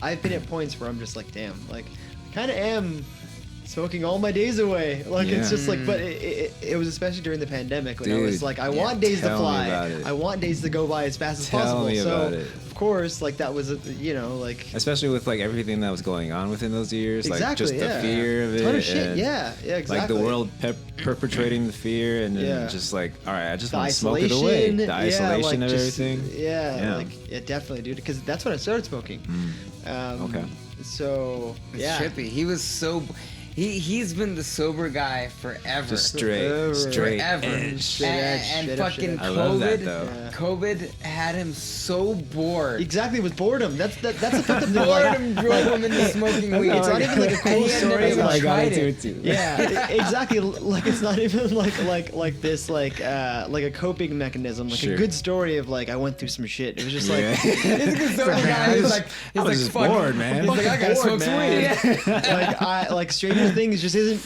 I've been at points where I'm just like, damn, like I kind of am smoking all my days away. Like it's just like, but it was especially during the pandemic when I was like, I want days to fly. I want days to go by as fast as possible. So of course, like that was, you know, like especially with like everything that was going on within those years, like just the fear of it, ton of shit. Yeah, exactly. Like the world perpetrating the fear, and then just like, all right, I just want to smoke it away. The isolation of everything. Like definitely, dude. Because that's when I started smoking. Okay. So it's trippy. He was so. He's been the sober guy forever. Just straight edge. And fucking I love that, though. COVID had him so bored. Exactly, it was boredom. That's the effect of the boredom drove him into smoking weed. It's not even like a cool story. I got into it too. Yeah, exactly. Like it's not even like this like a coping mechanism. Like a good story of like I went through some shit. It was just like it's a good story. He's like bored, man. He's like I gotta smoke some weed. Like Stranger Things just isn't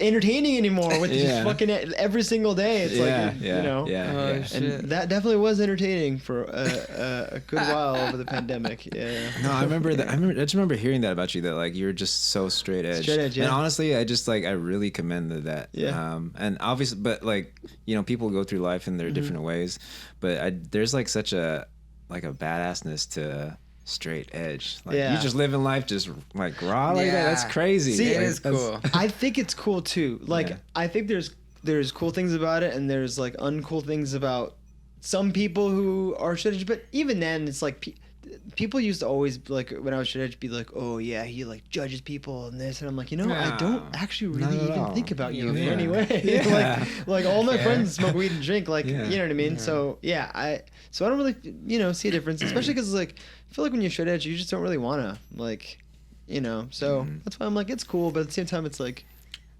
entertaining anymore with just fucking every single day. It's like you know, and that definitely was entertaining for a good while over the pandemic. Yeah. No, I remember that. I just remember hearing that about you, that like you're just so straight edge. Straight edge, yeah. And honestly, I just like I really commended that. Yeah. And obviously, but like you know, people go through life in their different ways, but there's like such a badassness to straight edge. Like you just living life just like raw like that. That's crazy. See, like, it is cool. I think it's cool too. Like I think there's cool things about it, and there's like uncool things about some people who are straight edge. But even then, it's like people used to always like when I was straight edge be like, oh yeah, he like judges people and this, and I'm like, you know, I don't actually really even think about you in any way. like all my friends smoke weed and drink, like you know what I mean. So I don't really see a difference, especially because like I feel like when you're straight edge, you just don't really wanna like, So that's why I'm like, it's cool, but at the same time, it's like.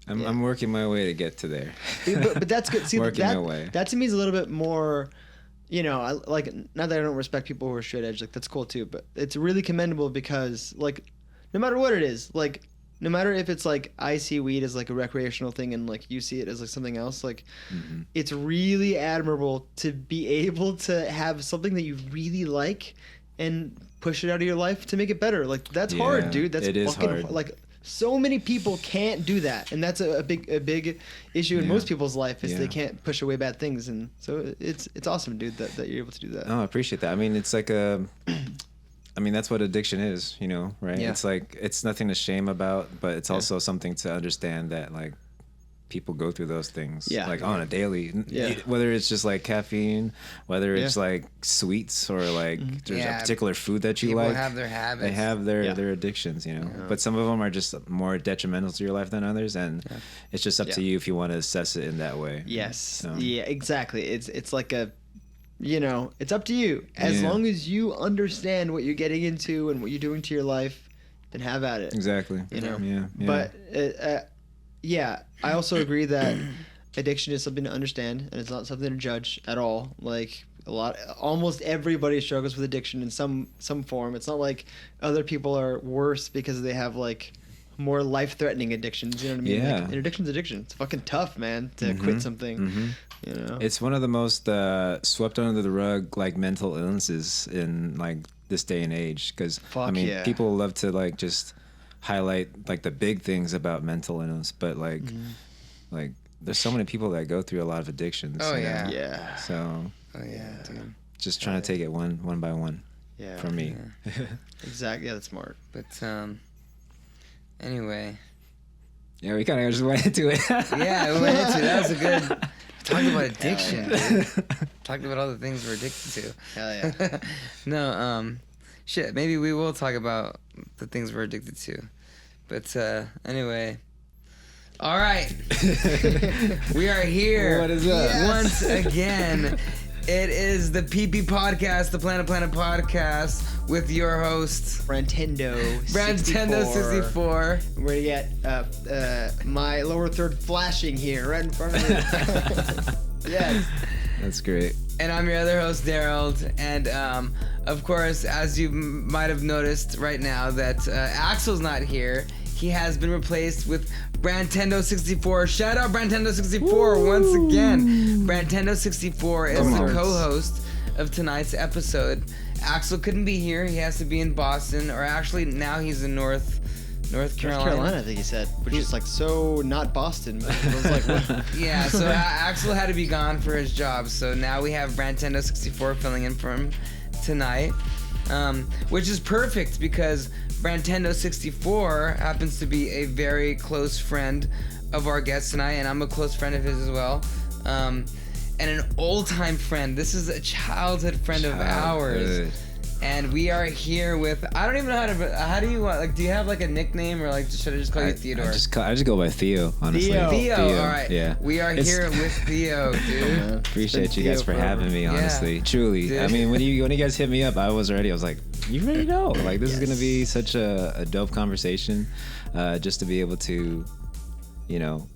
I'm working my way to get to there. But that's good. See, working my way. That to me is a little bit more. I like, not that I don't respect people who are straight edge, like that's cool too, but it's really commendable because like no matter what it is, like no matter if it's like I see weed as like a recreational thing and like you see it as like something else, like it's really admirable to be able to have something that you really like and push it out of your life to make it better. Like that's hard, dude. That's fucking hard. Like so many people can't do that, and that's a big issue in most people's life is they can't push away bad things, and so it's awesome, dude, that you're able to do that. Oh, I appreciate that. I mean, it's like that's what addiction is, right? Yeah. It's like it's nothing to shame about, but it's also something to understand that like people go through those things like on a daily, whether it's just like caffeine, whether it's like sweets or like there's a particular food that you people like. Have their habits. They have their addictions, but some of them are just more detrimental to your life than others, and it's just up to you if you want to assess it in that way. Yes. So. Yeah, exactly. It's like a it's up to you. As long as you understand what you're getting into and what you're doing to your life, then have at it. Exactly. But I also agree that addiction is something to understand, and it's not something to judge at all. Like almost everybody struggles with addiction in some form. It's not like other people are worse because they have like more life-threatening addictions. You know what I mean? Yeah. Like, an addiction's addiction. It's fucking tough, man, to quit something. It's one of the most swept under the rug like mental illnesses in like this day and age, because people love to like just highlight like the big things about mental illness, but like there's so many people that go through a lot of addictions. So dude. Just trying to take it one by one. For me. Exactly. Yeah, that's smart. But anyway. Yeah, we kind of just went into it. We went into it. That was a good. Talking about addiction. Talked about all the things we're addicted to. Hell yeah. No, shit. Maybe we will talk about the things we're addicted to. But anyway. All right. We are here. What is up? Once again. It is the PP Podcast, the Planet Podcast, with your host, Brantendo 64. We're gonna get my lower third flashing here right in front of me. Yes. That's great. And I'm your other host, DARYLD. And of course, as you might have noticed right now, that AXEL's not here. He has been replaced with Brantendo 64. Shout out Brantendo 64 once again. Brantendo 64 is the co-host of tonight's episode. Axel couldn't be here. He has to be in Boston, or actually now he's in North Carolina. North Carolina, I think he said, which is like so not Boston. But I was like, what? Yeah, so Axel had to be gone for his job. So now we have Brantendo 64 filling in for him tonight, which is perfect because Brantendo 64 happens to be a very close friend of our guest tonight, and I'm a close friend of his as well. And an old-time friend. This is a childhood friend of ours. And we are here with, I don't even know how do you want, like, do you have like a nickname, or like, should I just call you Theodore? I just go by Theo, honestly. Theo, all right. Yeah. We are here with Theo, dude. Appreciate you guys for having me, honestly. Truly. Dude. I mean, when you guys hit me up, I was like, you already know. Like, this is going to be such a dope conversation, just to be able to, you know,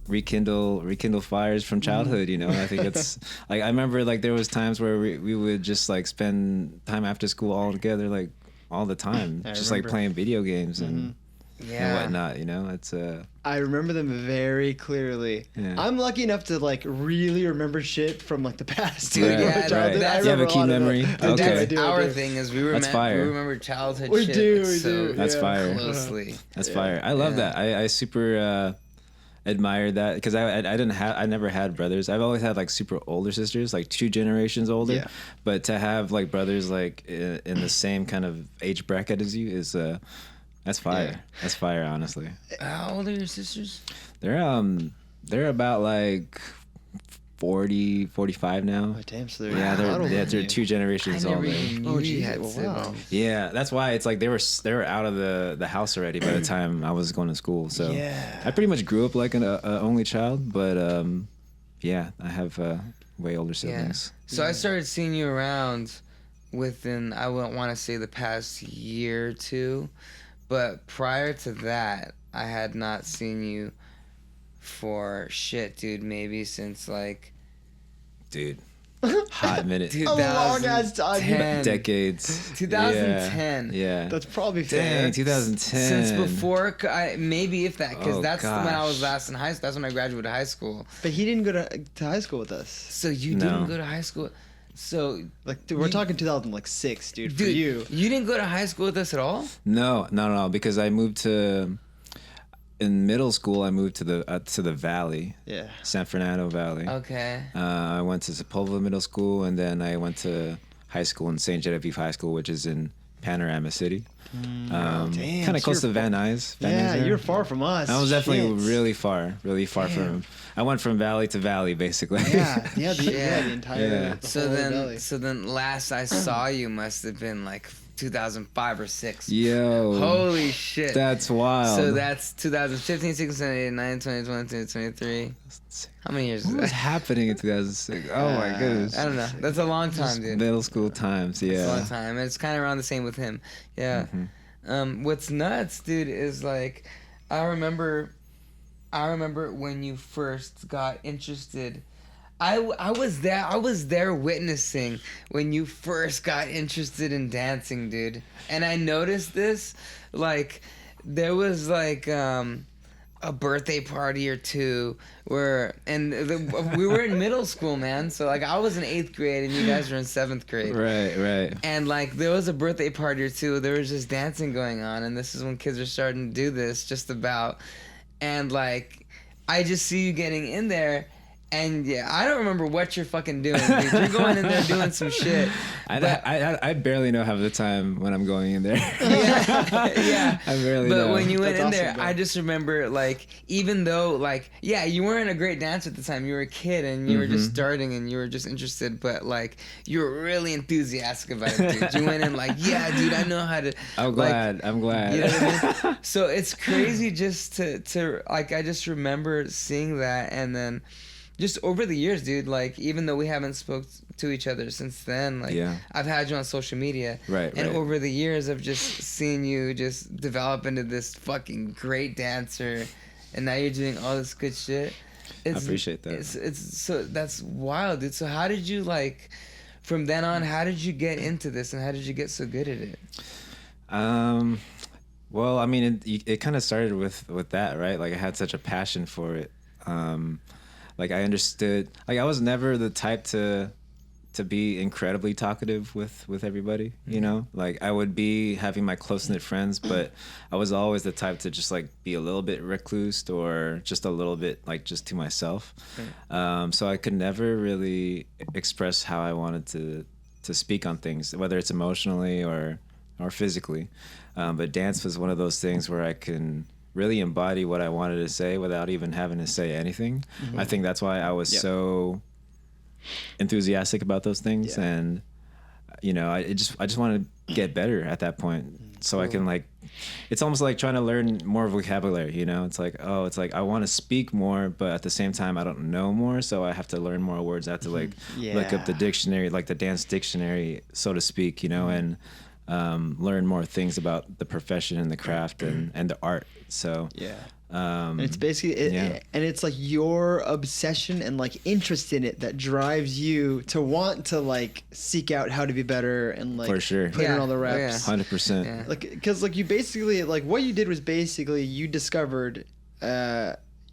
rekindle fires from childhood, you know. I think it's like, I remember like there was times where we would just like spend time after school all together, like all the time, just like playing video games and whatnot, you know. It's I remember them very clearly. I'm lucky enough to like really remember shit from like the past. Right, right. You have a key memory. Okay. That's our thing is we remember childhood shit. We do. That's fire. Closely. That's fire. I love that. I super admired that because I never had brothers. I've always had like super older sisters, like 2 generations older, but to have like brothers like in the same kind of age bracket as you is that's fire. That's fire, honestly. How old are your sisters? They're about like 40, 45 now. Oh, damn, so they're 2 generations older. Wow. Yeah, that's why it's like they were out of the house already by the time I was going to school. So I pretty much grew up like an only child, but I have way older siblings. So I started seeing you around within, I wouldn't want to say the past year or 2, but prior to that, I had not seen you for shit, dude, maybe since like, dude, hot minute. A long ass time. Decades. 2010. Yeah. That's probably fair. Dang, 2010. Since before, maybe if that, because that's when I was last in high school. That's when I graduated high school. But he didn't go to high school with us. So you didn't go to high school. So like, dude, we're talking 2006, dude. For you. You didn't go to high school with us at all? No, because I moved to. In middle school, I moved to the Valley, San Fernando Valley. Okay. I went to Sepulveda Middle School, and then I went to high school in St. Genevieve High School, which is in Panorama City. Kind of close to Van Nuys. You're far from us. I was definitely really far from. I went from valley to valley, basically. The entire. So then, last I saw you must have been like 2005 or 6. Yo. Holy shit. That's wild. So that's 2015, 16, 17, 18, 19, 20, 22, 23. How many years is that? What was happening in 2006? Oh my goodness. I don't know. That's a long time, dude. Middle school times, It's a long time. It's kind of around the same with him. Yeah. What's nuts, dude, is like, I remember when you first got interested. I was there witnessing when you first got interested in dancing, dude. And I noticed this, like, there was like a birthday party or 2 where, we were in middle school, man. So like I was in 8th grade and you guys were in 7th grade. Right. And like there was a birthday party or 2. There was just dancing going on, and this is when kids are starting to do this just about. And like I just see you getting in there. And I don't remember what you're fucking doing, dude. You're going in there doing some shit. I barely know half the time when I'm going in there. Yeah. I barely know. But when you went in there, bro. I just remember, like, even though, like, you weren't a great dancer at the time. You were a kid and you were just starting and you were just interested. But, like, you were really enthusiastic about it, dude. You went in like, dude, I know how to. I'm glad. You know what I mean? So it's crazy just to like, I just remember seeing that, and then just over the years, dude, like, even though we haven't spoke to each other since then, like, I've had you on social media. Right. Over the years, I've just seen you just develop into this fucking great dancer, and now you're doing all this good shit. I appreciate that. It's so, that's wild, dude. So how did you, like, from then on, how did you get into this, and how did you get so good at it? Well, I mean, it kind of started with that, right? Like, I had such a passion for it. Like, I understood, like, I was never the type to to be incredibly talkative with everybody, you know? Like I would be having my close-knit friends, but I was always the type to just like be a little bit recluse or just a little bit like just to myself. So I could never really express how I wanted to speak on things, whether it's emotionally or physically. But dance was one of those things where I can really embody what I wanted to say without even having to say anything. I think that's why I was so enthusiastic about those things, and you know, I just want to get better at that point, so I can like, it's almost like trying to learn more vocabulary, you know? It's like I want to speak more, but at the same time I don't know more, so I have to learn more words. I have to like look up the dictionary, like the dance dictionary, so to speak, you know, and learn more things about the profession and the craft and the art. So and it's basically and it's like your obsession and like interest in it that drives you to want to like seek out how to be better and like for sure put in all the reps. 100%. Like because like you basically like what you did was basically you discovered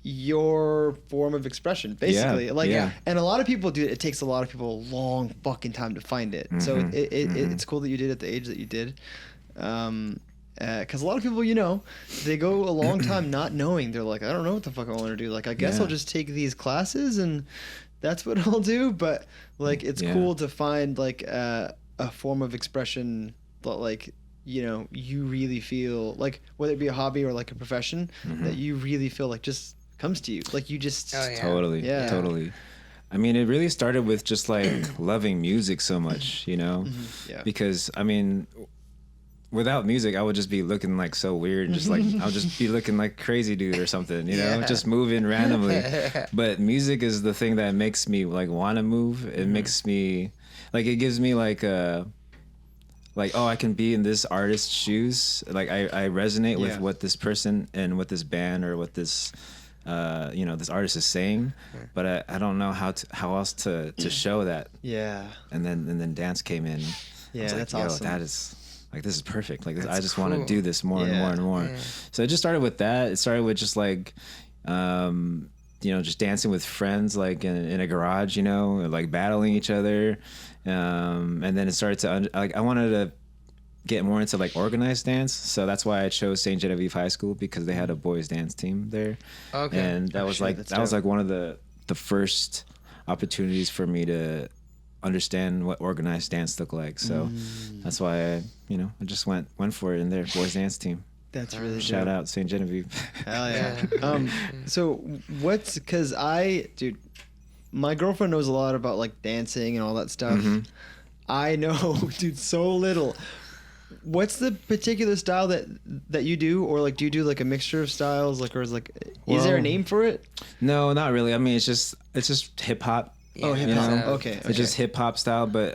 your form of expression basically, and a lot of people do it. It takes a lot of people a long fucking time to find it. So it's cool that you did at the age that you did. Because a lot of people, you know, they go a long time not knowing. They're like, I don't know what the fuck I want to do. Like, I guess I'll just take these classes and that's what I'll do. But like, it's cool to find like a form of expression that like, you know, you really feel like, whether it be a hobby or like a profession, that you really feel like just comes to you. Like you just totally. I mean, it really started with just like loving music so much, you know, because I mean, without music, I would just be looking like so weird, just like I'll just be looking like crazy dude or something, you know, just moving randomly. But music is the thing that makes me like want to move. It makes me like, it gives me like like, oh, I can be in this artist's shoes. Like I resonate with what this person and what this band or what this you know, this artist is saying, but I don't know how else to show that. And then dance came in. Like, that's awesome. That is like, this is perfect. Like, I just want to do this more and more and more. So it just started with that. It started with just like, you know, just dancing with friends, like in a garage, you know, like battling each other. And then it started to, like, I wanted to get more into like organized dance. So that's why I chose St. Genevieve High School, because they had a boys dance team there. And that was like, that was like one of the first opportunities for me to understand what organized dance looked like. So that's why I just went for it in their boys dance team. That's really shout out St. Genevieve. Hell yeah. So what's, because dude, my girlfriend knows a lot about like dancing and all that stuff. I know, dude, so little. What's the particular style that you do, or like do you do like a mixture of styles, like, or is like, is there a name for it? No, not really. I mean, it's just hip hop. Oh, hip hop. Okay. It's just hip hop style, but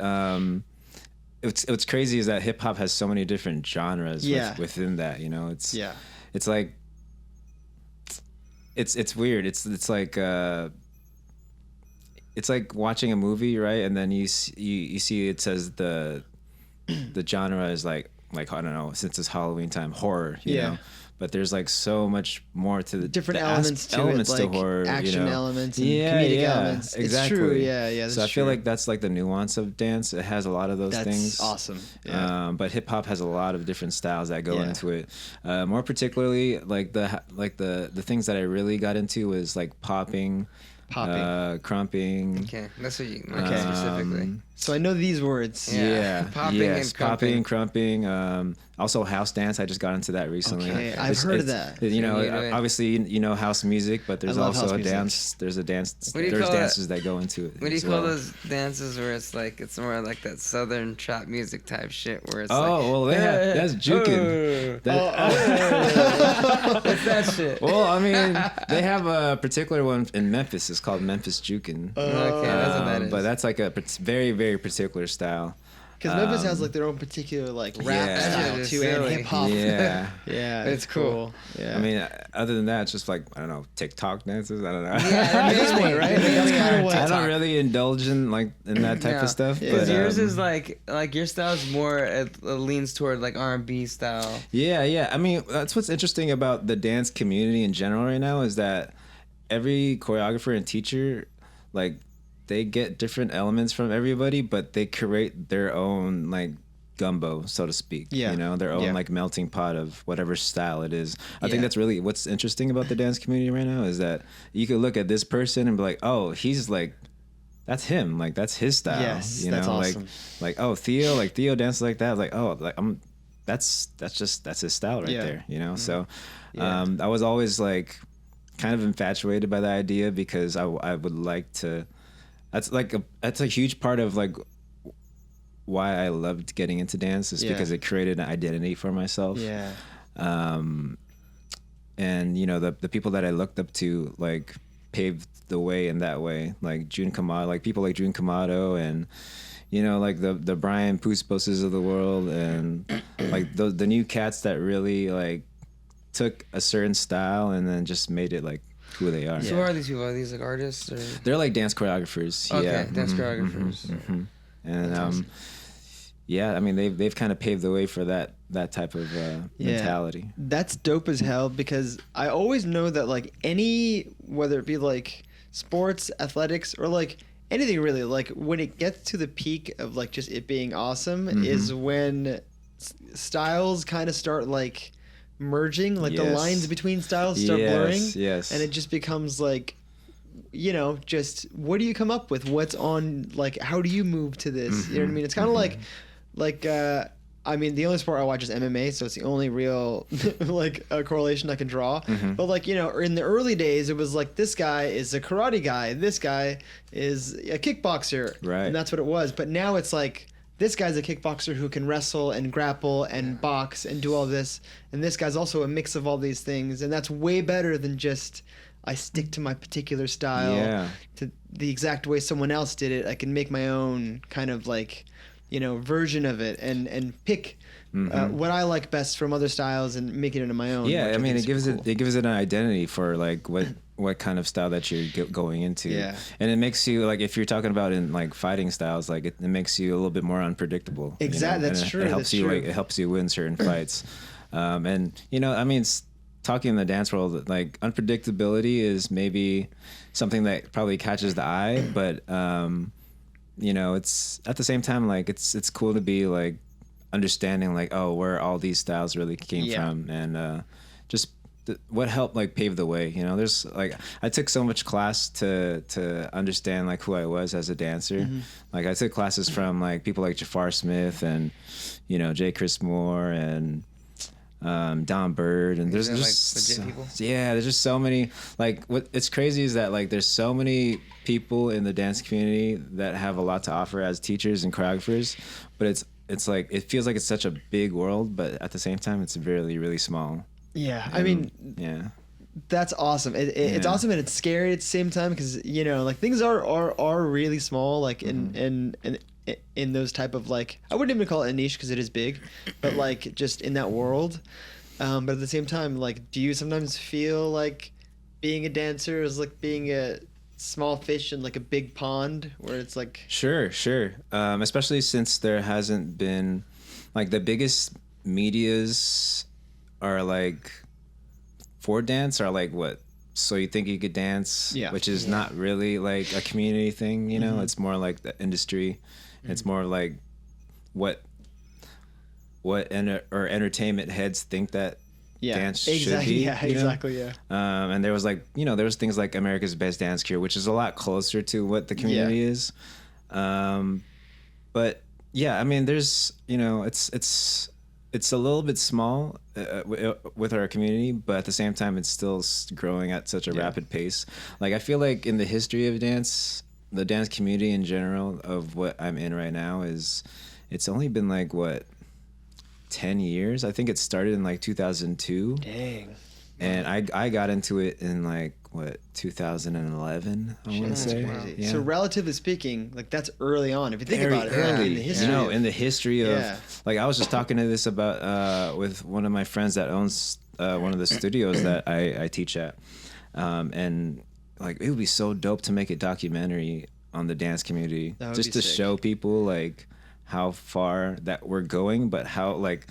what's crazy is that hip hop has so many different genres within that. You know, it's like it's weird. It's like watching a movie, right? And then you see it says the genre is like I don't know, since it's Halloween time, horror. You know? But there's like so much more to the different elements to like horror, action elements and comedic elements. Exactly. It's true. Yeah. So I feel like that's like the nuance of dance. It has a lot of those things. That's awesome. Yeah. But hip hop has a lot of different styles that go into it. More particularly, like the things that I really got into was like popping, crumping. Okay, that's what you specifically. So I know these words. Popping and popping, crumping. Also house dance. I just got into that recently. Okay, I've heard of that. You know, obviously you know house music, but there's also a dance. There's a dance. There's dances that go into it. What do you call those dances where it's more like that southern trap music type shit where it's that's juking. What's that shit? Well, I mean, they have a particular one in Memphis. It's called Memphis Jukin'. Okay, that's what that is. But that's like a very, very particular style. Because Memphis has like their own particular like rap style too, and hip hop. Yeah, it's cool. Yeah. I mean, other than that, it's just like, I don't know, TikTok dances. I don't know. At this point, right? That's kind of what I don't really indulge in that type of stuff. But yours is like your style's more it leans toward like R&B style. Yeah. I mean, that's what's interesting about the dance community in general right now, is that every choreographer and teacher, like, they get different elements from everybody, but they create their own like gumbo, so to speak. Yeah. You know, their own like melting pot of whatever style it is. I think that's really what's interesting about the dance community right now is that you could look at this person and be like, oh, he's like, that's him, like that's his style. Yes, you know, that's awesome. like oh, Theo dances like that. Like, oh, like that's his style right there. You know, so I was always like kind of infatuated by the idea because I would like to. That's a huge part of like why I loved getting into dance is because it created an identity for myself. Yeah. And you know the people that I looked up to like paved the way in that way, like Jun Kamado, like people like Jun Kamado, and you know like the Brian Pusposes of the world, and like the new cats that really like took a certain style and then just made it like who they are. So who are these people? Are these like artists? Or? They're like dance choreographers. Okay, dance choreographers. And awesome. Yeah, I mean they've kind of paved the way for that type of mentality. That's dope as hell because I always know that like whether it be like sports, athletics, or like anything really, like when it gets to the peak of like just it being awesome is when styles kind of start like merging, like the lines between styles start blurring. Yes. And it just becomes like, you know, just what do you come up with? What's on, like, how do you move to this? You know what I mean? It's kind of like, I mean, the only sport I watch is MMA, so it's the only real, like, correlation I can draw. But, like, you know, in the early days, it was like, this guy is a karate guy, this guy is a kickboxer. Right. And that's what it was. But now it's like, this guy's a kickboxer who can wrestle and grapple and box and do all this. And this guy's also a mix of all these things. And that's way better than just, I stick to my particular style to the exact way someone else did it. I can make my own kind of like, you know, version of it and pick what I like best from other styles and make it into my own. Yeah, I mean, it gives it an identity for like what kind of style that you're going into. Yeah, and it makes you like if you're talking about in like fighting styles, like it makes you a little bit more unpredictable. Exactly, you know? That's true. It helps you like it helps you win certain fights, and you know, I mean. Talking in the dance world, like unpredictability is maybe something that probably catches the eye, but you know, it's at the same time like it's cool to be like understanding like where all these styles really came from, and just what helped like pave the way. You know, there's like I took so much class to understand like who I was as a dancer. Like I took classes from like people like Jafar Smith and you know J. Chris Moore and Don Bird, and there's just like people? There's just so many. Like what it's crazy is that like there's so many people in the dance community that have a lot to offer as teachers and choreographers, but it's like it feels like it's such a big world, but at the same time it's really really small. Yeah, I mean, that's awesome. It's awesome and it's scary at the same time because you know like things are really small like in those type of like I wouldn't even call it a niche because it is big, but like just in that world. But at the same time, like, do you sometimes feel like being a dancer is like being a small fish in like a big pond where it's like Sure. Especially since there hasn't been like the biggest medias are like for dance are like what So You Think You Could Dance, which is not really like a community thing, you know. It's more like the industry. It's more like what entertainment heads think that dance should be. Yeah, exactly. Yeah. And there was like, you know, there was things like America's Best Dance Cure, which is a lot closer to what the community is. But yeah, I mean, there's, you know, it's a little bit small with our community, but at the same time, it's still growing at such a rapid pace. Like I feel like in the history of dance, the dance community in general of what I'm in right now it's only been like 10 years. I think it started in like 2002. Dang. And I got into it in like 2011, I want to say. Yeah. So relatively speaking, like that's early on. If you think about it, early in the history. You know, in the history of like I was just talking to this about with one of my friends that owns one of the studios that I teach at, and like it would be so dope to make a documentary on the dance community just to show people like how far that we're going, but how like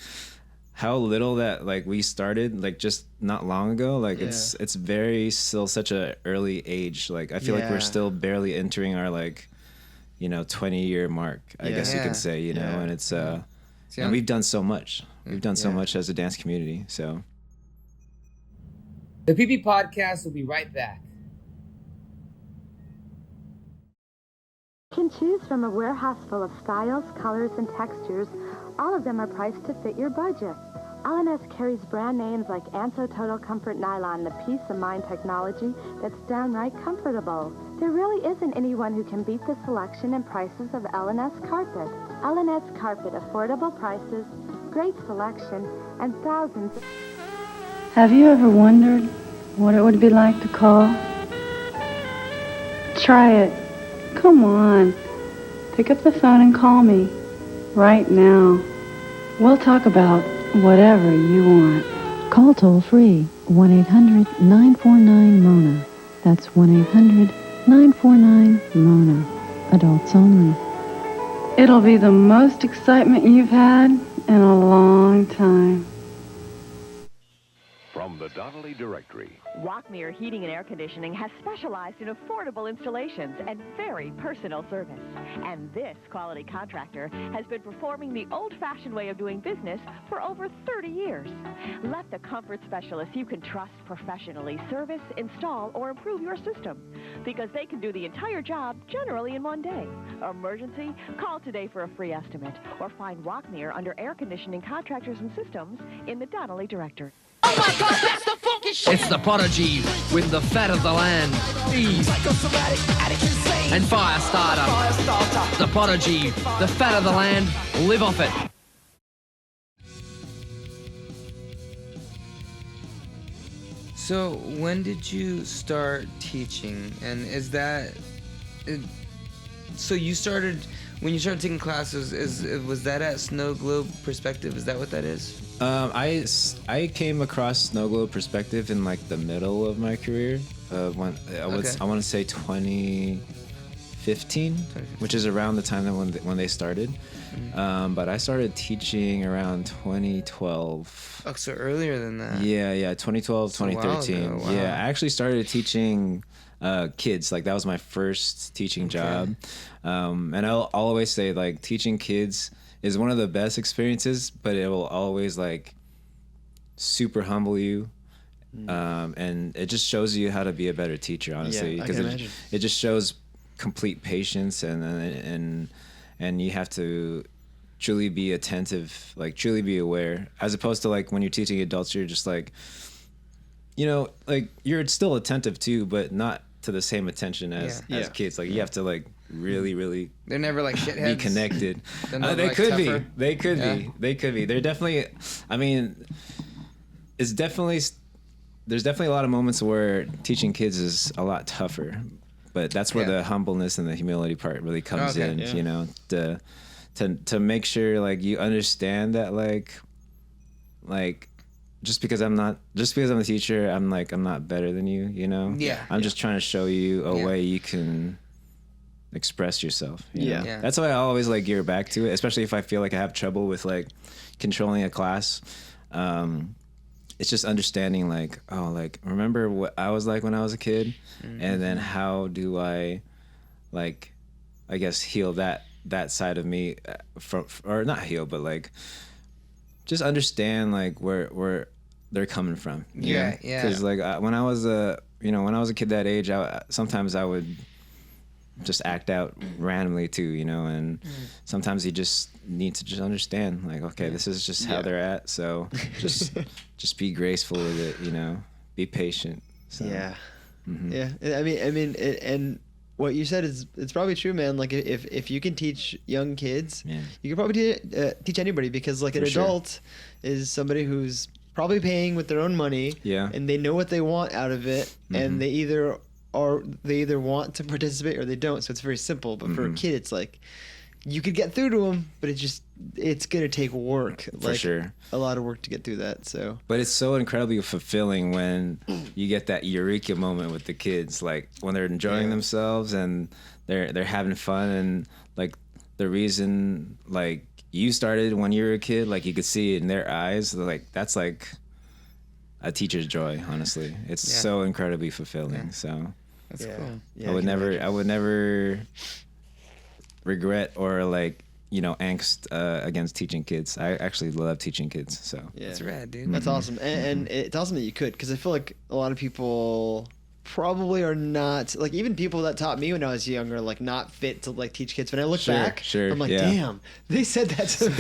how little that like we started like just not long ago. Like it's very still such a early age. Like I feel like we're still barely entering our like, 20-year mark, I guess you could say, and it's and we've done so much. We've done so much as a dance community. So the PP Podcast will be right back. You can choose from a warehouse full of styles, colors, and textures. All of them are priced to fit your budget. L&S carries brand names like Anso Total Comfort Nylon, the peace of mind technology that's downright comfortable. There really isn't anyone who can beat the selection and prices of L&S Carpet. L&S Carpet, affordable prices, great selection, and thousands. Have you ever wondered what it would be like to call? Try it. Come on. Pick up the phone and call me. Right now. We'll talk about whatever you want. Call toll-free 1-800-949-MONA. That's 1-800-949-MONA. Adults only. It'll be the most excitement you've had in a long time. From the Donnelly Directory. Rockmere Heating and Air Conditioning has specialized in affordable installations and very personal service. And this quality contractor has been performing the old-fashioned way of doing business for over 30 years. Let the comfort specialists you can trust professionally service, install, or improve your system, because they can do the entire job generally in one day. Emergency? Call today for a free estimate, or find Rockmere under Air Conditioning Contractors and Systems in the Donnelly Directory. Oh my God, that's the funky shit. It's the Prodigy with the fat of the land. Ease. And Firestarter. The Prodigy, the fat of the land. Live off it. So when did you start teaching? And is that... So you started... When you started taking classes, was that at Snow Globe Perspective? Is that what that is? I came across Snow Globe Perspective in like the middle of my career. When I want to say 2015, which is around the time that when they started. Mm-hmm. But I started teaching around 2012. Oh, so earlier than that. Yeah, 2012, 2013. Wow. Yeah, I actually started teaching kids. Like that was my first teaching job. And I'll always say like teaching kids is one of the best experiences, but it will always like super humble you. And it just shows you how to be a better teacher, honestly, because it just shows complete patience and you have to truly be attentive, like truly be aware, as opposed to like when you're teaching adults, you're just like, like you're still attentive too, but not to the same attention as kids. Like you have to like really they're never like shitheads. Be connected. They like could tougher. They could be. They could be. They're definitely. I mean, there's definitely a lot of moments where teaching kids is a lot tougher, but that's where the humbleness and the humility part really comes in. Yeah. To make sure like you understand that like just because I'm a teacher, I'm not better than you. Yeah. I'm just trying to show you a way you can express yourself. You know? That's why I always like gear back to it, especially if I feel like I have trouble with like controlling a class. It's just understanding like, remember what I was like when I was a kid, and then how do I like, I guess heal that side of me or not heal, but like just understand like where they're coming from. Because like when I was a kid that age, sometimes I would just act out randomly too, and sometimes you just need to just understand like, okay, this is just how they're at, so just be graceful with it, be patient. So, I mean and what you said is it's probably true, man. Like if you can teach young kids, you can probably teach anybody, because like an adult is somebody who's probably paying with their own money, and they know what they want out of it, and they either want to participate or they don't. So it's very simple. But for a kid, it's like you could get through to them, but it's gonna take work, for sure, a lot of work to get through that. So, but it's so incredibly fulfilling when you get that eureka moment with the kids, like when they're enjoying themselves and they're having fun, and like the reason like you started when you were a kid, like you could see it in their eyes. Like that's like a teacher's joy. Honestly, it's so incredibly fulfilling. So that's cool. I would never regret or like angst against teaching kids. I actually love teaching kids. So that's rad, dude. That's awesome, and it's awesome that you could, because I feel like a lot of people probably are not, like, even people that taught me when I was younger, like, not fit to like teach kids. When I look back, I'm like, damn, they said that to me.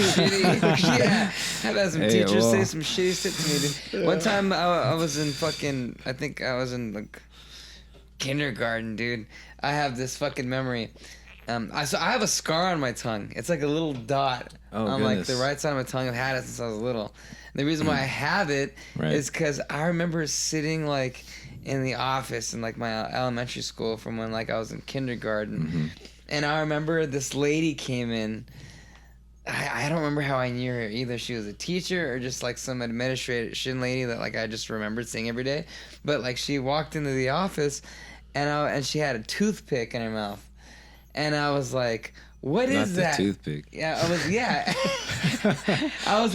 Yeah, I've had some teachers say some shitty shit to me, dude. One time I was in fucking, I think I was in like kindergarten, dude. I have this fucking memory. I have a scar on my tongue. It's like a little dot on like the right side of my tongue. I've had it since I was little. And the reason why I have it is because I remember sitting like in the office in like my elementary school from when like I was in kindergarten, and I remember this lady came in. I don't remember how I knew her either. She was a teacher or just like some administration lady that like I just remembered seeing every day. But like she walked into the office, and she had a toothpick in her mouth. And I was like, "What is that?" Not the toothpick. Yeah, I was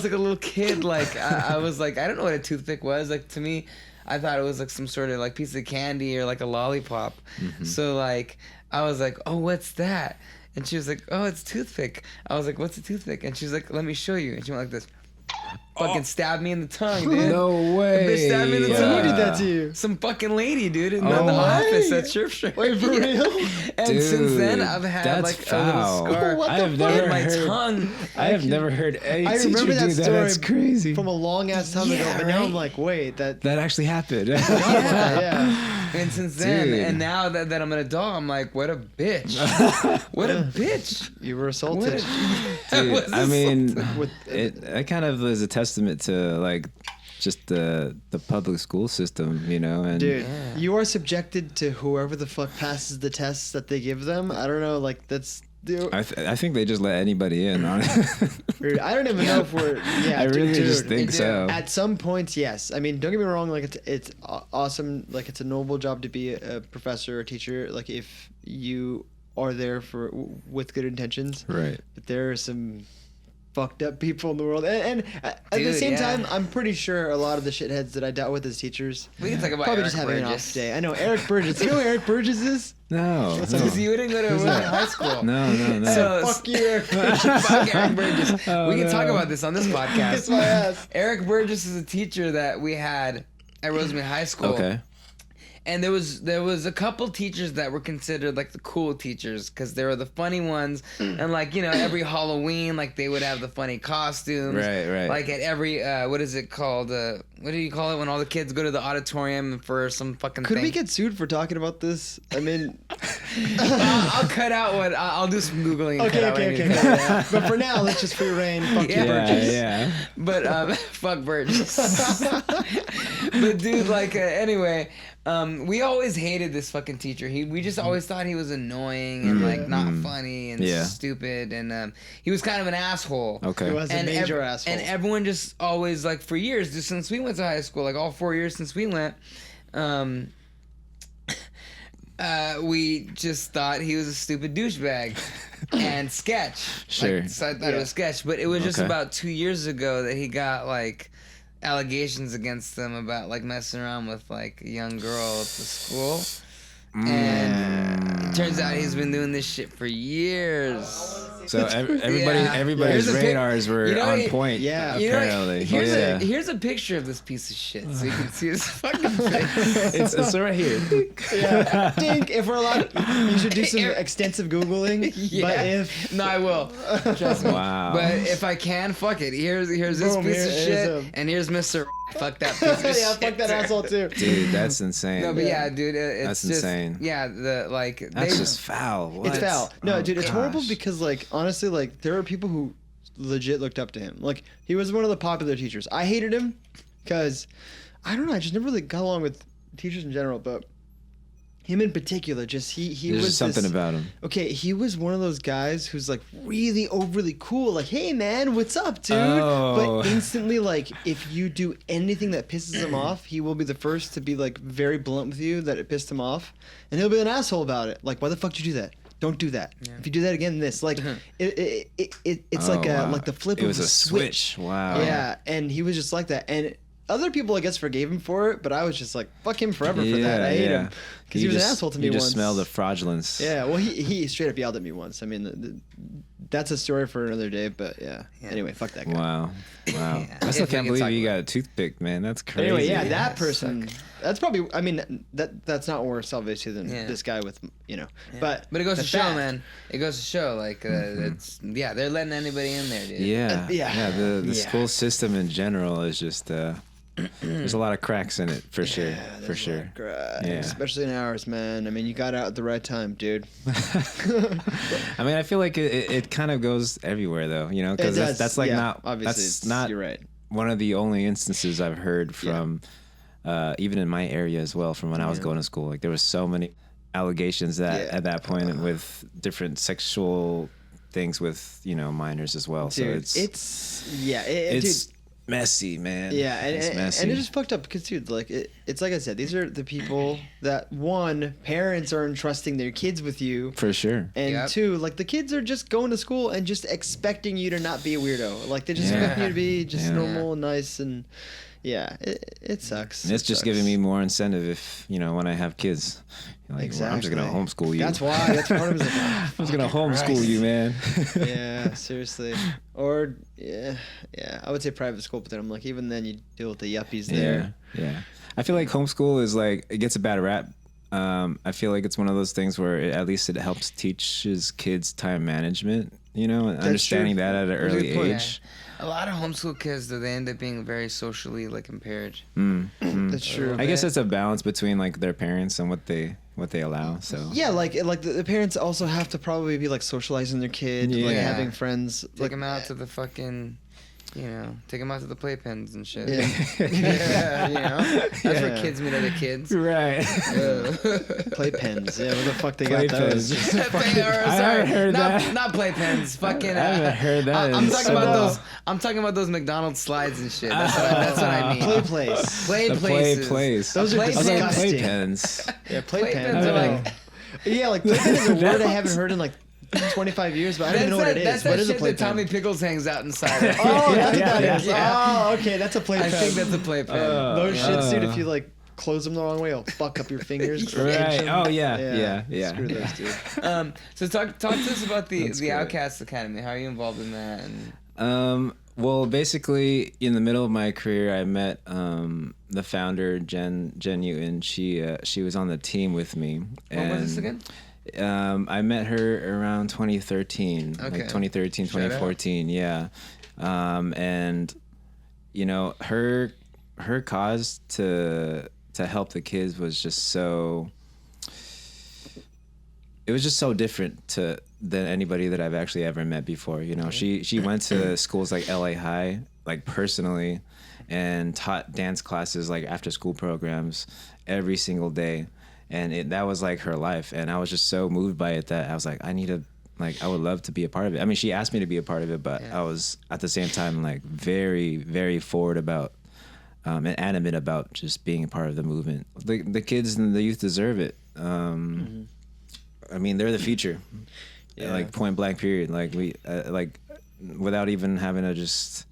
like a little kid. Like I was like, I don't know what a toothpick was. Like to me, I thought it was like some sort of like piece of candy or like a lollipop. So like I was like, "Oh, what's that?" And she was like, "Oh, it's a toothpick." I was like, "What's a toothpick?" And she was like, "Let me show you." And she went like this. Fucking stabbed me in the tongue, dude. No way. Bitch stabbed me in the tongue. Who did that to you? Some fucking lady, dude, in the office at Sure. Wait, for real? And Dude, since then, I've had like foul. a little scar What I the have fuck? never in my heard. tongue. I have never heard any I teacher remember that do that. story That's crazy. from a long ass time ago, but now I'm like, wait, that actually happened. yeah. And since then, Dude. and now that I'm an adult, I'm like, what a bitch. What a bitch. You were assaulted. Dude, I mean, With- it kind of is a testament to like just the public school system, and Dude, you are subjected to whoever the fuck passes the tests that they give them. I don't know, like that's. Dude, I think they just let anybody in. dude, I don't even know if we're. Yeah, I really dude, just think so. At some points, yes. I mean, don't get me wrong. Like it's awesome. Like it's a noble job to be a professor or teacher. Like if you are there with good intentions. Right. But there are some fucked up people in the world, and at the same time, I'm pretty sure a lot of the shitheads that I dealt with as teachers We can talk about probably Eric just having an Burgess. off day. I know Eric Burgess. You know who Eric Burgess is? No. Because you didn't go to Wilson High School. No. So, Fuck you, Eric Burgess. fuck Eric Burgess. We can talk about this on this podcast. Kiss my ass. Eric Burgess is a teacher that we had at Rosemary High School. Okay. And there was a couple teachers that were considered like the cool teachers because they were the funny ones, and like every Halloween like they would have the funny costumes. Right. Like at every what is it called? What do you call it when all the kids go to the auditorium for some fucking Could thing? we get sued for talking about this? I mean, I'll cut out what I'll do some googling. And cut out what I need to cut out. yeah. But for now, let's just free reign. Fuck you, Yeah. Burgess. Yeah. But fuck Burgess. But dude, like anyway, we always hated this fucking teacher. We just always thought he was annoying and like not funny and stupid, and he was kind of an asshole. Okay. He was a major asshole. And everyone just always like for years, just since we went to high school, like all 4 years since we went, we just thought he was a stupid douchebag and sketch. Sure. Like, so I thought it was sketch, but it was just about 2 years ago that he got like allegations against him about like messing around with like a young girl at the school. And it turns out he's been doing this shit for years. So everybody's radars were on point. Yeah. Apparently. Here's a picture of this piece of shit so you can see his fucking face. It's right here. Yeah. Dink. If we're allowed, you should do some extensive Googling. Yeah. But if No, I will. Trust me. Wow. But if I can, fuck it. Here's this Boom, piece of here's shit, him. and here's Mr. Fuck that piece of shit. yeah, fuck that asshole too. Dude, that's insane. No, but yeah, dude, it's That's just insane. yeah, That's just foul. What? It's foul. No, dude, it's horrible gosh. because like honestly, like there are people who legit looked up to him. Like he was one of the popular teachers. I hated him because I don't know. I just never really got along with teachers in general, but him in particular, just he There's was just something about him. Okay, he was one of those guys who's like really overly cool, like, hey man, what's up, dude? Oh. But instantly, like, if you do anything that pisses him off, he will be the first to be like very blunt with you that it pissed him off. And he'll be an asshole about it. Like, why the fuck did you do that? Don't do that. If you do that again, this like it's like the flip of a switch. Wow. Yeah, and he was just like that, and other people I guess forgave him for it, but I was just like, fuck him forever for that. I hate him because he was an asshole to me once. You just smell the fraudulence. Yeah, well he straight up yelled at me once. I mean, that's a story for another day, but yeah. Anyway, fuck that guy. Wow. I still can't believe you got a toothpick, man. That's crazy. Anyway, that person. That's probably. I mean, that's not worse, obviously, than this guy with But it goes to show, man. It goes to show, like it's they're letting anybody in there, dude. Yeah. The school system in general is just. There's a lot of cracks in it, for sure. For sure. Especially in ours, man. I mean, you got out at the right time, dude. I mean, I feel like it kind of goes everywhere, though, because that's like not obviously. That's not you're right. One of the only instances I've heard from, even in my area as well, from when I was going to school. Like there was so many allegations that at that point with different sexual things with minors as well. Dude, so it's dude. Messy, man. Yeah, it's messy. and it's just fucked up because, dude, like it's like I said, these are the people that parents are entrusting their kids with you for sure, and two, like the kids are just going to school and just expecting you to not be a weirdo. Like they just expect you to be just normal and nice, and it sucks. And it's just giving me more incentive if when I have kids. Like, exactly. well, I'm just gonna homeschool you. That's why. That's part of it. I'm just gonna homeschool you, man. Yeah, seriously. Or I would say private school, but then I'm like, even then you deal with the yuppies there. Yeah. I feel like homeschool is like it gets a bad rap. I feel like it's one of those things where at least it helps teaches kids time management. And understanding that at an early age. A lot of homeschool kids, though, they end up being very socially impaired. That's true. I guess it's a balance between like their parents and what they allow. So like the parents also have to probably be like socializing their kid, like having friends, take them out to the fucking. Take them out to the playpens and shit. That's where kids meet other kids. Right. Playpens. Yeah, where the fuck they got those? I haven't heard that. Not playpens. Fucking. I haven't heard that. I'm talking about those. I'm talking about those McDonald's slides and shit. That's what I mean. Play place. Play place. Those are disgusting. Playpens. Yeah, playpens are like. Yeah, like playpen is a word I haven't heard in like 25 years, but I don't even know what it is. What is a playpen? That Tommy Pickles hangs out inside. Oh, that's what that is. Oh, okay, that's a playpen. I think that's a playpen. Those shits, dude, if you like close them the wrong way, it'll fuck up your fingers. Right. Oh, yeah. Screw those, dude. So talk to us about the Outcast Academy. How are you involved in that? Well, basically, in the middle of my career, I met the founder, Jen Newton. She was on the team with me. What was this again? I met her around 2013, like 2013, 2014. Yeah. And her cause to help the kids was just so different than anybody that I've actually ever met before. She went to schools like LA High, like personally, and taught dance classes, like after school programs every single day. And that was like her life. And I was just so moved by it that I was like, I would love to be a part of it. I mean, she asked me to be a part of it, but I was at the same time like very, very forward about and animate about just being a part of the movement. The kids and the youth deserve it. I mean, they're the future. Like point blank period. Like we like without even having to just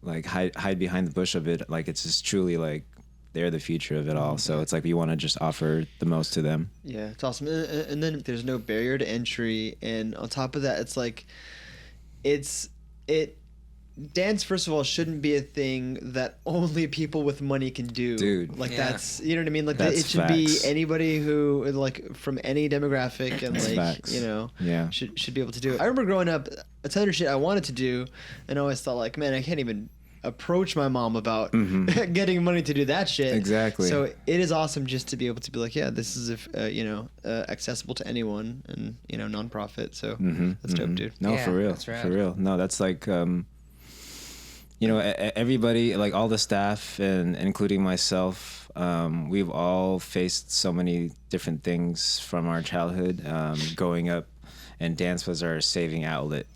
like hide behind the bush of it. Like it's just truly like they're the future of it all. So it's like we want to just offer the most to them. Yeah, it's awesome. And then there's no barrier to entry. And on top of that, it's like, dance, first of all, shouldn't be a thing that only people with money can do. Dude. Like that's, you know what I mean? Like it should be anybody who like from any demographic and that's like, facts. Should be able to do it. I remember growing up, a ton of shit I wanted to do and I always thought like, man, I can't even approach my mom about getting money to do that shit. Exactly. So it is awesome just to be able to be like, yeah, this is accessible to anyone and nonprofit. So that's dope, dude. No, for real, for real. No, that's like everybody, like all the staff and including myself, we've all faced so many different things from our childhood growing up, and dance was our saving outlet.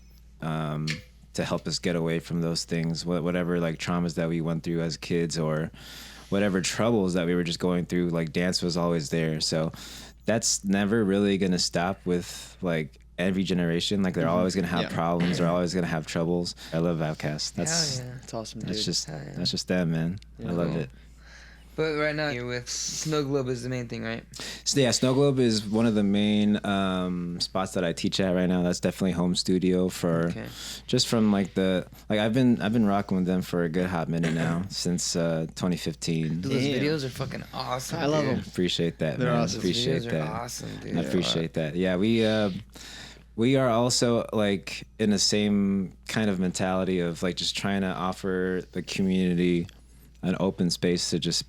To help us get away from those things, whatever like traumas that we went through as kids or whatever troubles that we were just going through, like dance was always there. So that's never really gonna stop with like every generation. Like they're always gonna have problems. They're always gonna have troubles. I love Outkast. That's awesome, dude. That's just them, man. I love it. But right now you're with Snow Globe is the main thing, right? So yeah, Snow Globe is one of the main spots that I teach at right now. That's definitely home studio for just from like I've been rocking with them for a good hot minute now since 2015. Those videos are fucking awesome. I love them. Appreciate that, They're man. awesome. Appreciate Videos that. are awesome, dude. I appreciate that. Yeah, we are also like in the same kind of mentality of like just trying to offer the community an open space to just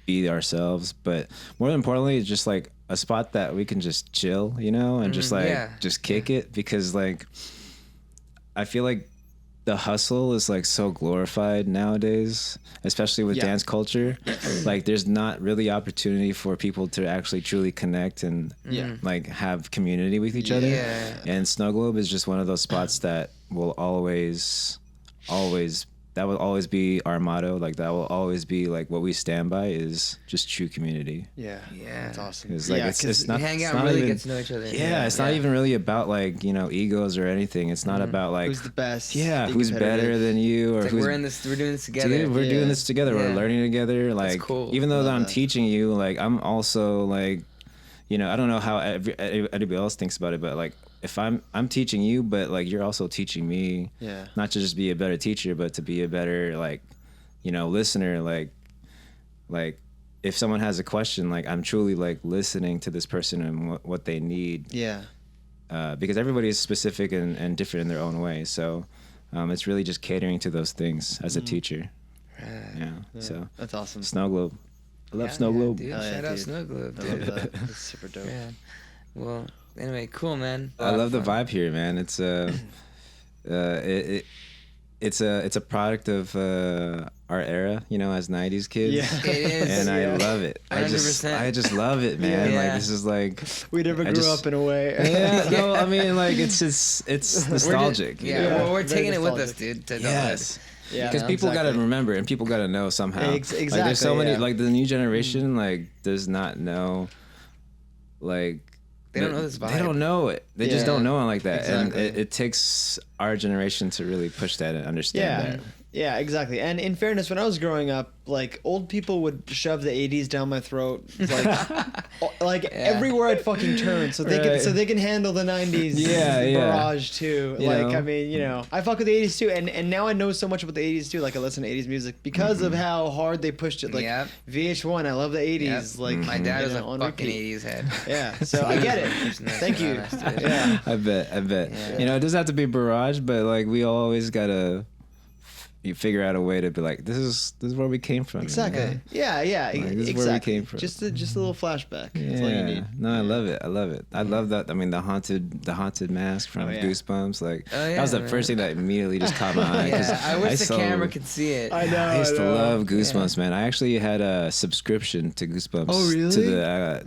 be ourselves, but more importantly, it's just like a spot that we can just chill, you know, and just like just kick it, because like I feel like the hustle is like so glorified nowadays, especially with dance culture. Like there's not really opportunity for people to actually truly connect and like have community with each other. And Snow Globe is just one of those spots that will always that will always be our motto. Like that will always be like what we stand by is just true community. Yeah, that's awesome. It's like it's not, hang out it's and not really even, get to know each other. It's not even really about like, you know, egos or anything. It's not about like who's the best. Who's better than you, or like who's we're doing this together. Dude, we're doing this together. We're learning together. Like that's cool. Even though I'm teaching you, like I'm also like, you know, I don't know how everybody else thinks about it, but like if I'm teaching you, but like you're also teaching me, not to just be a better teacher, but to be a better like, you know, listener. Like if someone has a question, like I'm truly like listening to this person and what they need. Because everybody is specific and different in their own way. So it's really just catering to those things as a teacher. So that's awesome. Snow Globe. I love Snow Globe. Dude, shout out Snow Globe, dude. I love that. That's super dope. Well, anyway, cool, man. I love the vibe here, man. It's it's a product of our era, you know, as 90s kids. It is. And I love it. 100%. I just love it, man. Like this is like we never grew up in a way. No, I mean like it's nostalgic. We're taking it with us, dude. Yes. Because people got to remember and people got to know somehow. Exactly. Like there's so many, like the new generation, like does not know, like they don't know this vibe. They don't know it. They just don't know it like that. Exactly. And it takes our generation to really push that and understand that. Yeah, exactly. And in fairness, when I was growing up, like old people would shove the 80s down my throat, like everywhere I'd fucking turn, so they can handle the 90s barrage too. I mean, you know, I fuck with the 80s too, and now I know so much about the 80s too. Like I listen to 80s music because of how hard they pushed it. Like VH1, I love the 80s. Like my dad was a on fucking repeat. 80s head. Yeah, so I get it. Thank you. Yeah, I bet. Yeah. You know, it doesn't have to be barrage, but like we always gotta. You figure out a way to be like, this is where we came from. Exactly. Yeah. Like, this is where we came from. Just a little flashback. That's all you need. No, I love it. I love that. I mean, the haunted mask from Goosebumps. Like that was the first thing that immediately just caught my eye. I wish the camera could see it. I know. I used to love Goosebumps, man. I actually had a subscription to Goosebumps. Oh, really? To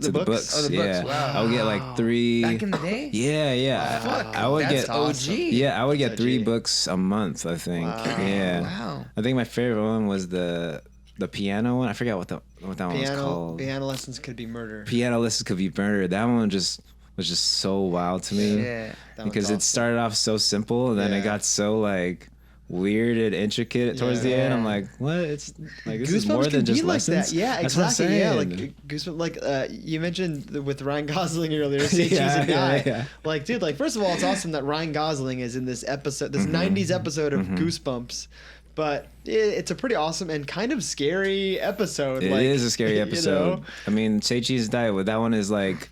the books. Oh, the books. Wow. I would get like 3. Back in the day. Yeah. Fuck. I would That's get OG. Yeah, I would get OG. 3 books a month. I think. Yeah. Wow. I think my favorite one was the piano one. I forgot what that one was called. Piano lessons could be murder. Piano lessons could be murder. That one was just so wild to me. Yeah. Because it started off so simple and then it got so like weird and intricate towards the end. I'm like, what? It's like this is more than just lessons. That. Yeah, That's exactly. Yeah, like Goosebumps. Like you mentioned with Ryan Gosling earlier. Say cheesy guy. Yeah. Like, dude. Like, first of all, it's awesome that Ryan Gosling is in this episode, this '90s episode of Goosebumps. But it's a pretty awesome and kind of scary episode. It is a scary episode. You know? I mean, Say Cheese Diet. That one is like,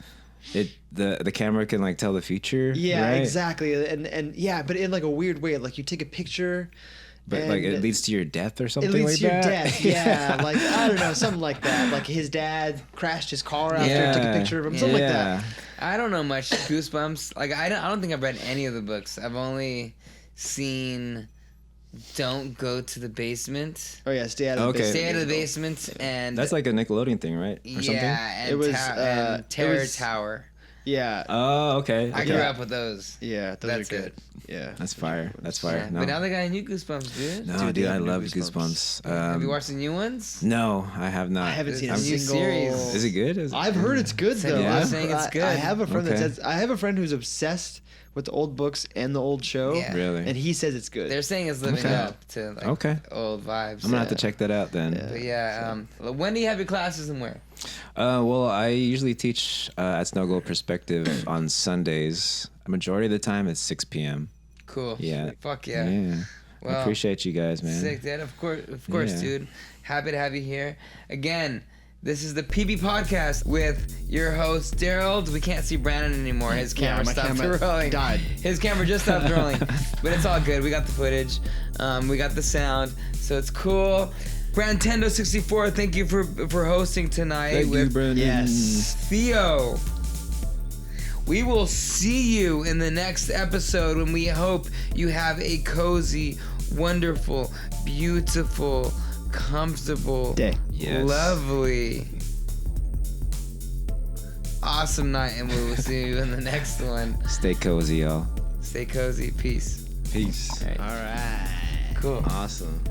the camera can like tell the future. Yeah, right? exactly. And yeah, but in like a weird way. Like you take a picture. But like it leads to your death or something like that. It leads to your death, yeah. Like I don't know, something like that. Like his dad crashed his car after he took a picture of him, something like that. I don't know much Goosebumps. Like I don't think I've read any of the books. I've only seen Don't Go to the Basement. Oh yeah, Stay Out of the Basement. Stay Out of the Basement, and that's like a Nickelodeon thing, right? Or something? Yeah, and it was and Terror it was, Tower. Yeah. Oh, okay. I grew up with those. Yeah, those That's are good. it. Yeah. That's fire. That's fire. Yeah. No. But now they got a new Goosebumps, dude. No, dude, they I have new love Goosebumps. Goosebumps. Have you watched the new ones? No, I have not. I haven't seen a I'm- new single series. Is it good? I've heard it's good Some though. people are saying it's good. I have a friend that Okay. says I have a friend who's obsessed with the old books and the old show. Yeah. Really? And he says it's good. They're saying it's living Okay. up to like Okay. old vibes. I'm gonna have to check that out then. But yeah, when do you have your classes and where? Well, I usually teach at Snow Globe Perspective on Sundays. A majority of the time, it's 6 p.m. Cool. Yeah. Fuck yeah. Yeah. I Well, appreciate you guys, man. Sick, dude. Of course, Yeah. dude. Happy to have you here again. This is the PB Podcast with your host DARYLD. We can't see Brandon anymore. His camera my stopped camera rolling. died. His camera just stopped rolling, but it's all good. We got the footage. We got the sound, so it's cool. Brandtendo 64, thank you for hosting tonight Thank you, with Brandon. Yes. Theo. We will see you in the next episode when we hope you have a cozy, wonderful, beautiful, comfortable, Day. Yes. lovely, awesome night, and we will see you in the next one. Stay cozy, y'all. Stay cozy. Peace. Peace. All right. Cool. Awesome.